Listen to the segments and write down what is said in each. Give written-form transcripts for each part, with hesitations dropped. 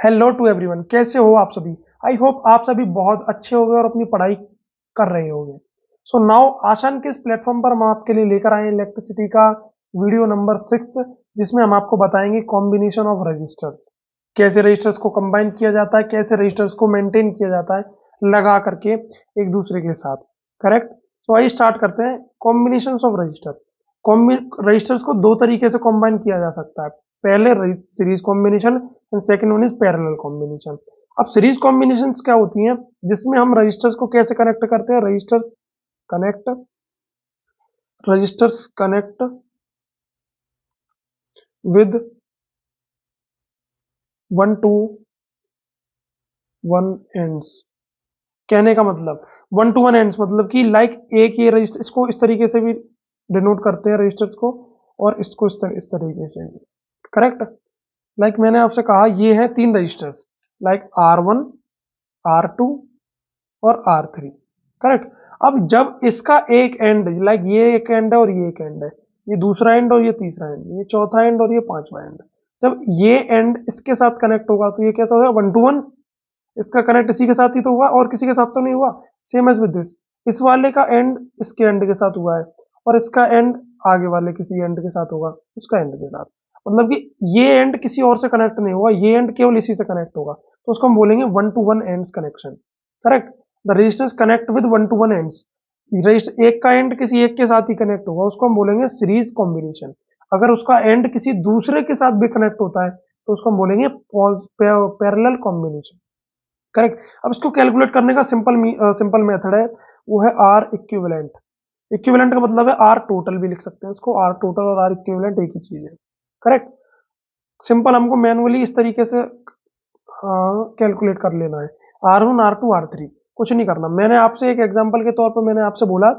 Hello to everyone, कैसे हो आप सभी। आई होप आप सभी बहुत अच्छे होंगे और अपनी पढ़ाई कर रहे होंगे। सो नाउ आसान के इस प्लेटफॉर्म पर हम आपके लिए लेकर आए इलेक्ट्रिसिटी का वीडियो नंबर 6, जिसमें हम आपको बताएंगे कॉम्बिनेशन ऑफ रजिस्टर्स, कैसे रजिस्टर्स को कंबाइन किया जाता है, कैसे रजिस्टर्स को मेंटेन किया जाता है लगा करके एक दूसरे के साथ। करेक्ट। तो आइए स्टार्ट करते हैं कॉम्बिनेशन ऑफ रजिस्टर। रजिस्टर्स को दो तरीके से कंबाइन किया जा सकता है। पहले series combination and second one is parallel combination. अब सीरीज कॉम्बिनेशंस क्या होती हैं, जिसमें हम रजिस्टर्स को कैसे कनेक्ट करते हैं। Registers connect with 1 to 1 ends. कहने का मतलब 1 to 1 एंड्स मतलब कि लाइक एक ये रजिस्टर, इसको इस तरीके से भी डिनोट करते हैं रजिस्टर्स को, और इसको इस तरीके से। करेक्ट। लाइक मैंने आपसे कहा ये है 3 रजिस्टर्स, लाइक R1, R2 और R3। करेक्ट। अब जब इसका एक एंड, लाइक ये एक एंड है और ये एक एंड है, ये दूसरा एंड और ये तीसरा एंड, ये चौथा एंड और ये पांचवा एंड, जब ये एंड इसके साथ कनेक्ट होगा तो ये कैसा होगा, 1 to 1। इसका कनेक्ट इसी के साथ ही तो हुआ और किसी के साथ तो नहीं हुआ। सेम एज विद दिस, इस वाले का एंड इसके एंड के साथ हुआ है और इसका एंड आगे वाले किसी एंड के साथ होगा, उसका एंड के साथ। मतलब कि ये एंड किसी और से कनेक्ट नहीं हुआ, ये एंड केवल इसी से कनेक्ट होगा, तो उसको हम बोलेंगे 1 to 1 ends connection. Correct. The registers connect with 1 to 1 ends. Register एक का एंड किसी एक के साथ ही कनेक्ट होगा, उसको हम बोलेंगे सीरीज कॉम्बिनेशन। अगर उसका एंड किसी दूसरे के साथ भी कनेक्ट होता है तो उसको हम बोलेंगे पैरेलल कॉम्बिनेशन। करेक्ट। अब इसको कैलकुलेट करने का सिंपल मेथड है, वो है आर इक्विवेलेंट। इक्विवेलेंट का मतलब है आर टोटल भी लिख सकते हैं इसको, आर टोटल और आर इक्विवेलेंट एक ही चीज है। करेक्ट। सिंपल हमको मैनुअली इस तरीके से कैलकुलेट कर लेना है, R1, R2, R3, कुछ नहीं करना। मैंने आपसे एक एग्जांपल के तौर पर मैंने आपसे बोला,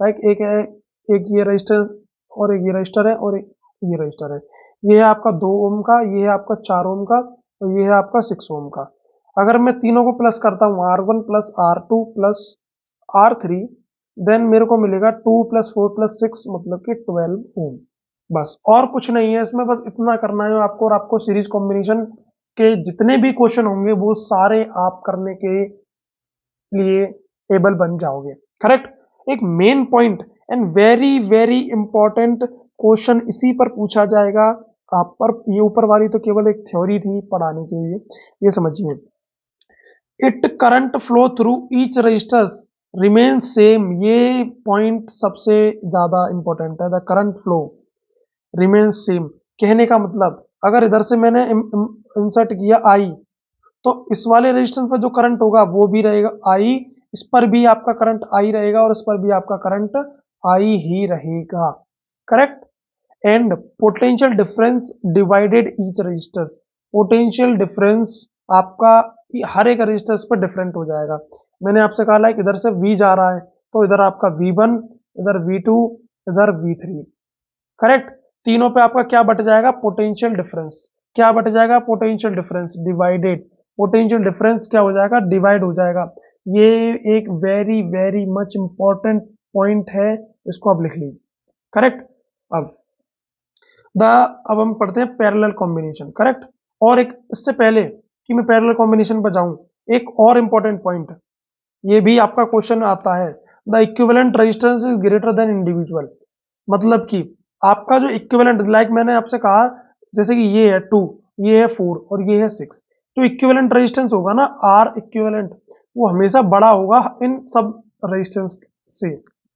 लाइक एक है, एक ये रजिस्टर और एक ये रजिस्टर है और एक ये रजिस्टर है। ये है आपका 2 ओम का, ये है आपका 4 ओम का और ये है आपका 6 ओम का। अगर मैं तीनों को प्लस करता हूँ, R1 plus R2 plus R3, then मेरे को मिलेगा 2 + 4 + 6 मतलब कि 12 ओम। बस और कुछ नहीं है इसमें, बस इतना करना है आपको, और आपको सीरीज कॉम्बिनेशन के जितने भी क्वेश्चन होंगे वो सारे आप करने के लिए एबल बन जाओगे। करेक्ट। एक main point and very very important question इसी पर पूछा जाएगा आप पर। ये ऊपर वाली तो केवल एक थ्योरी थी पढ़ाने के लिए, ये समझिए। It current flow through each registers remain same. ये पॉइंट सबसे ज्यादा इंपॉर्टेंट है, the current flow remain same. कहने का मतलब अगर इधर से मैंने इंसर्ट किया आई, तो इस वाले रेजिस्टेंस पर जो करंट होगा वो भी रहेगा आई, इस पर भी आपका करंट आई रहेगा और इस पर भी आपका करंट आई ही रहेगा। Correct. And potential difference divided each registers. Potential difference आपका हर एक रजिस्टर्स पर डिफरेंट हो जाएगा। मैंने आपसे कहा लाइक इधर से V जा रहा है तो इधर आपका V1, इधर V2, इधर V3। करेक्ट। तीनों पे आपका क्या बट जाएगा, पोटेंशियल डिफरेंस। क्या बट जाएगा, potential difference divided. Potential difference क्या हो जाएगा, डिवाइड हो जाएगा। ये एक very very much important point है, इसको आप लिख लीजिए। करेक्ट। अब द अब हम पढ़ते हैं पैरेलल कॉम्बिनेशन। करेक्ट। और एक इससे पहले कि मैं पैरेलल कॉम्बिनेशन पर जाऊं, एक और इंपॉर्टेंट पॉइंट, ये भी आपका क्वेश्चन आता है, the equivalent resistance is greater than individual. मतलब कि आपका जो इक्विवेलेंट, लाइक मैंने आपसे कहा जैसे कि ये है 2, ये है 4 और ये है 6, जो इक्विवेलेंट रेजिस्टेंस होगा ना, आर इक्विवेलेंट, वो हमेशा बड़ा होगा इन सब रेजिस्टेंस से।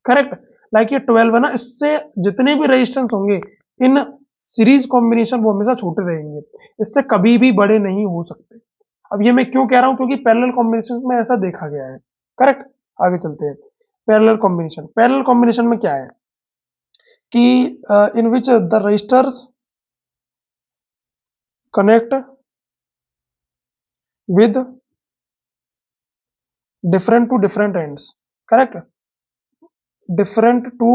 करेक्ट। लाइक ये 12 है ना, इससे जितने भी रेजिस्टेंस होंगे इन सीरीज कॉम्बिनेशन वो हमेशा छोटे रहेंगे, इससे कभी भी बड़े नहीं हो सकते। अब ये मैं क्यों कह रहा हूं, क्योंकि पैरेलल कॉम्बिनेशन में ऐसा देखा गया है। करेक्ट। आगे चलते हैं। पैरेलल कॉम्बिनेशन में क्या है कि in which the registers connect with different to different ends. Correct. Different to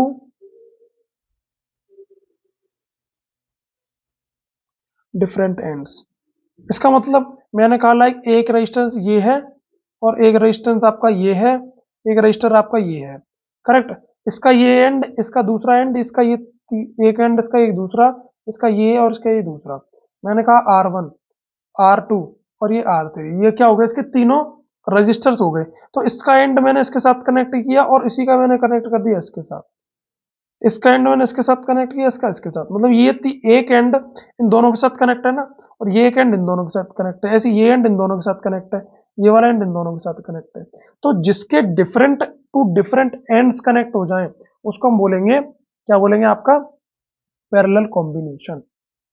different ends, इसका मतलब मैंने कहा लाइक एक रेजिस्टेंस ये है और एक रेजिस्टेंस आपका ये है, एक रजिस्टर आपका ये है। करेक्ट। इसका ये एंड, इसका दूसरा एंड, इसका ये एक एंड, इसका एक दूसरा, इसका ये और इसका ये दूसरा। मैंने कहा R1, R2, और ये R3, ये क्या हो गया, इसके तीनों रजिस्टर्स हो गए। तो इसका एंड मैंने इसके साथ कनेक्ट किया और इसी का मैंने कनेक्ट कर दिया इसके साथ, इसका एंड मैंने इसके साथ कनेक्ट किया, इसका इसके साथ, मतलब ये एक एंड इन दोनों के साथ कनेक्ट है ना, और ये एक एंड इन दोनों के साथ कनेक्ट है, ऐसे ये एंड इन दोनों के साथ कनेक्ट है, ये वाला एंड इन दोनों के साथ कनेक्ट है। तो जिसके different to different ends connect हो जाएं उसको हम बोलेंगे, क्या बोलेंगे, आपका पैरेलल कॉम्बिनेशन।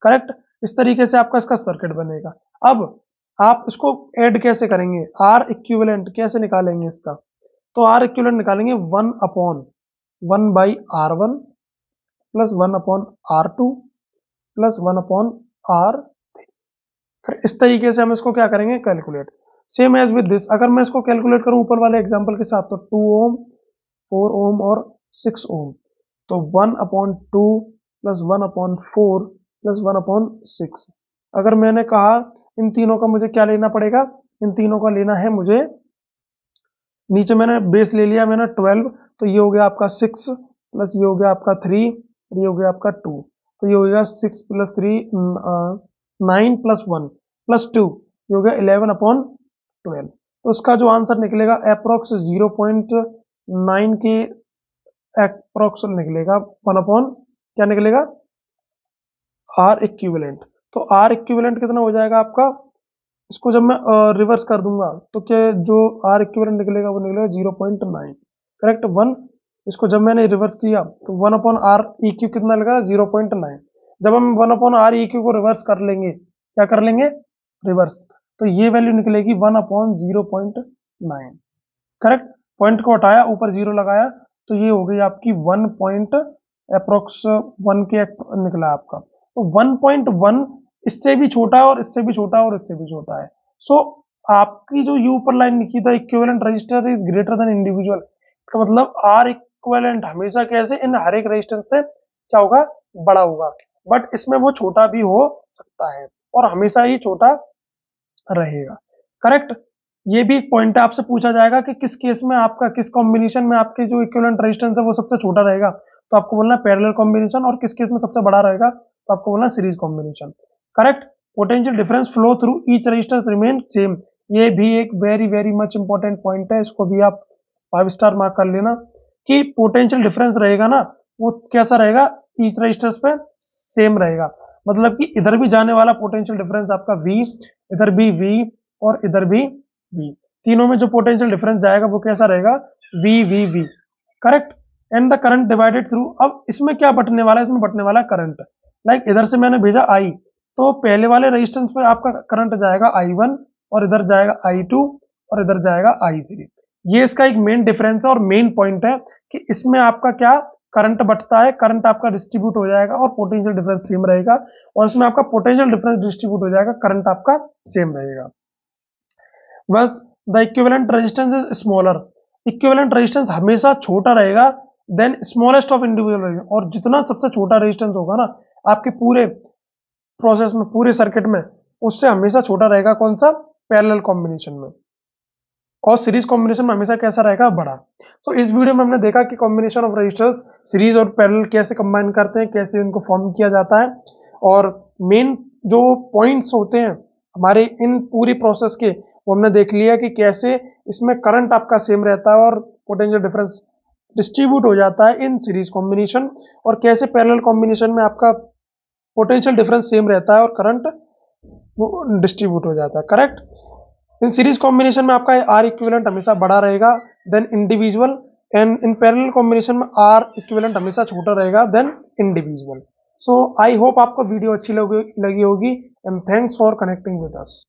करेक्ट। इस तरीके से आपका इसका सर्किट बनेगा। अब आप इसको ऐड कैसे करेंगे, आर इक्विवेलेंट कैसे निकालेंगे इसका, तो आर इक्विवेलेंट निकालेंगे 1/1/R1 plus 1/R2 plus 1/R3। फिर इस तरीके से हम इसको क्या करेंगे, calculate. Same as with this, अगर मैं इसको कैलकुलेट करूं ऊपर वाले एग्जांपल के साथ, तो 2 ओम, 4 ओम और 6 ओम, तो 1/2 प्लस 1/4 प्लस 1/6। अगर मैंने कहा इन तीनों का मुझे क्या लेना पड़ेगा, इन तीनों का लेना है मुझे, नीचे मैंने बेस ले लिया मैंने 12, तो ये हो गया आपका 6 प्लस ये हो गया आपका 3, ये हो गया आपका 2, तो ये हो गया 6 प्लस 3 9 प्लस 1 प्लस 2, ये हो गया 11/12। तो उसका जो आंसर निकलेगा अप्रोक्स 0.9 के अप्रोक्स निकलेगा 1 क्या निकलेगा, आर इक्विवेलेंट। तो आर इक्विवेलेंट कितना हो जाएगा आपका, इसको जब मैं रिवर्स कर दूंगा तो क्या जो आर इक्विवेलेंट निकलेगा वो निकलेगा 0.9। करेक्ट। 1, इसको जब मैंने रिवर्स किया तो 1/R(EQ) कितना लगेगा, 0.9। जब हम 1/R(EQ) को रिवर्स कर लेंगे, क्या कर लेंगे, रिवर्स, तो ये वैल्यू निकलेगी 1/0.9। करेक्ट। पॉइंट को हटाया, ऊपर 0 लगाया, तो ये हो गई आपकी 1 पॉइंट अप्रोक्स 1 के निकला आपका। तो 1.1 इससे भी छोटा है और इससे भी छोटा है और इससे भी छोटा है। सो आपकी जो यू ऊपर लाइन लिखी था, equivalent register is greater than individual, का मतलब आर इक्विवेलेंट हमेशा कैसे इन हर एक रजिस्टर से क्या होगा, बड़ा होगा, बट इसमें वो छोटा भी हो सकता है और हमेशा ही छोटा रहेगा। करेक्ट। ये भी एक पॉइंट है, आपसे पूछा जाएगा कि किस केस में आपका, किस कॉम्बिनेशन में आपके जो इक्विवेलेंट रेजिस्टेंस है वो सबसे छोटा रहेगा, तो आपको बोलना पैरेलल कॉम्बिनेशन, और किस केस में सबसे बड़ा रहेगा तो आपको बोलना series combination. Correct. Potential difference flow through each resistor remain same, ये भी एक very very much important point है, इसको भी आप 5 स्टार मार्क कर लेना कि पोटेंशियल डिफरेंस रहेगा ना वो कैसा रहेगा, ईच रजिस्टर्स पे सेम रहेगा, मतलब कि इधर भी जाने वाला पोटेंशियल डिफरेंस आपका V, इधर भी V और इधर भी V, तीनों में जो पोटेंशियल डिफरेंस जाएगा वो कैसा रहेगा, V। Correct. And the current divided through, अब इसमें क्या बटने वाला है, इसमें बटने वाला है करंट। लाइक इधर से मैंने भेजा I, तो पहले वाले रेजिस्टेंस पे आपका करंट जाएगा I1 और इधर जाएगा I2 और इधर जाएगा I3। ये इसका एक मेन डिफरेंस है और मेन पॉइंट है कि इसमें आपका क्या करंट बटता है, करंट आपका डिस्ट्रीब्यूट हो जाएगा और पोटेंशियल डिफरेंस सेम रहेगा, और इसमें आपका पोटेंशियल डिफरेंस डिस्ट्रीब्यूट हो जाएगा, करंट आपका सेम रहेगा। बस the equivalent resistance is smaller, equivalent resistance हमेशा छोटा रहेगा then smallest of individual resistance, और जितना सबसे छोटा रेजिस्टेंस होगा ना आपके पूरे प्रोसेस में, पूरे सर्किट में, उससे हमेशा छोटा रहेगा कौन सा, पैरेलल कॉम्बिनेशन में, और सीरीज कॉम्बिनेशन में हमेशा कैसा रहेगा, बड़ा। तो इस वीडियो में हमने देखा कि कॉम्बिनेशन ऑफ रजिस्टर्स सीरीज और पैरेलल कैसे कंबाइन करते हैं, कैसे इनको फॉर्म किया जाता है, और मेन जो पॉइंट्स होते हैं हमारे इन पूरी प्रोसेस के वो हमने देख लिया कि कैसे इसमें करंट आपका सेम रहता है और पोटेंशियल डिफरेंस डिस्ट्रीब्यूट हो जाता है इन सीरीज कॉम्बिनेशन, और कैसे पैरेलल कॉम्बिनेशन में आपका पोटेंशियल डिफरेंस सेम रहता है और करंट वो डिस्ट्रीब्यूट हो जाता है। करेक्ट। इन सीरीज कॉम्बिनेशन में आपका आर इक्विवेलेंट हमेशा बड़ा रहेगा than individual, and in parallel combination में आर इक्विवेलेंट हमेशा छोटा रहेगा than individual. So I hope आपको वीडियो अच्छी लगी होगी, and thanks for connecting with us.